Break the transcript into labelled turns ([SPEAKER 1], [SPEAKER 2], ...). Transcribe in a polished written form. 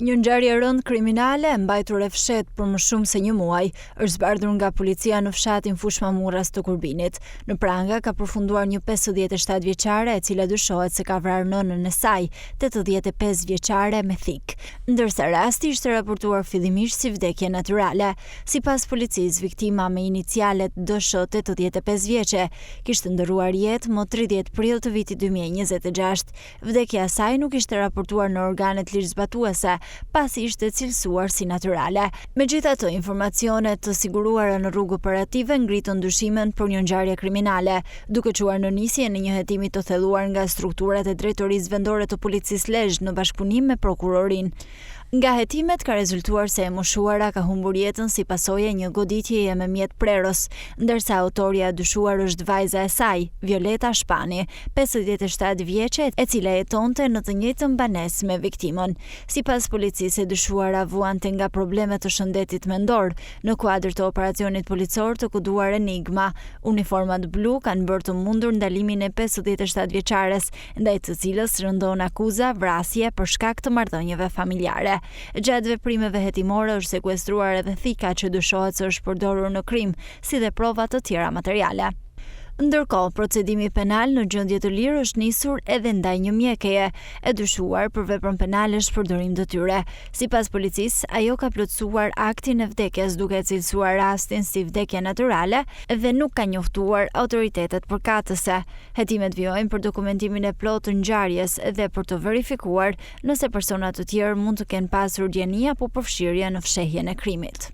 [SPEAKER 1] Një ngjarje e rëndë kriminale e mbajtur e fshet për më shumë se një muaj është zbardhur nga policia në fshatin Fush Mamuras të Kurbinit. Në pranga ka përfunduar një 57 vjeçare e cila dyshohet se ka vrarë nënën e saj, 85 vjeçare me thik. Ndërsa rasti ishte raportuar fillimisht si vdekje natyrale. Sipas policisë, viktima me inicialet DSH 85 vjeçe kishte ndërruar jetë më 30 prill të vitit 2026. Vdekja e saj nuk ishte raportuar në organet ligjzbatuese, pasi ishte cilësuar si natyrale. Megjithatë, informacionet të siguruara në rrugë operative ngritën dyshimin për një ngjarje kriminale, duke çuar në nisje në një hetim të thelluar nga strukturat e drejtorisë vendore të policisë Lezhë në bashkëpunim me prokurorin. Nga hetimet ka rezultuar se e moshuara ka humbur jetën si pasojë e një goditjeje me mjet preros, ndërsa autorja e dyshuar është vajza e saj, Violeta Shpani, 57 vjeçe, e cila jetonte në të njëjtën banesë me viktimën. Sipas policisë, e dyshuara vuante nga probleme të shëndetit mendor në kuadër të operacionit policor të koduar Enigma. Uniformat blu kanë bërë të mundur ndalimin e 57 vjeçares, ndaj të cilës rëndon akuza vrasje për shkak të marrëdhënieve familjare. Gjatë veprimeve hetimore është sekuestruar edhe thika që dyshohet se është përdorur në krim, si dhe prova të tjera materiale. Ndërkohë, procedimi penal në gjendje të lirë është nisur edhe ndaj një mjekeje e dyshuar për veprën penale shpërdorim detyre. Sipas policisë, ajo ka plotësuar aktin e vdekjes duke cilësuar rastin si vdekje natyrale dhe nuk ka njoftuar autoritetet përkatëse. Hetimet vijojnë për dokumentimin e plotë të ngjarjes dhe për të verifikuar nëse persona të tjerë mund të kenë pasur dieni apo përfshirje në fshehjen e krimit.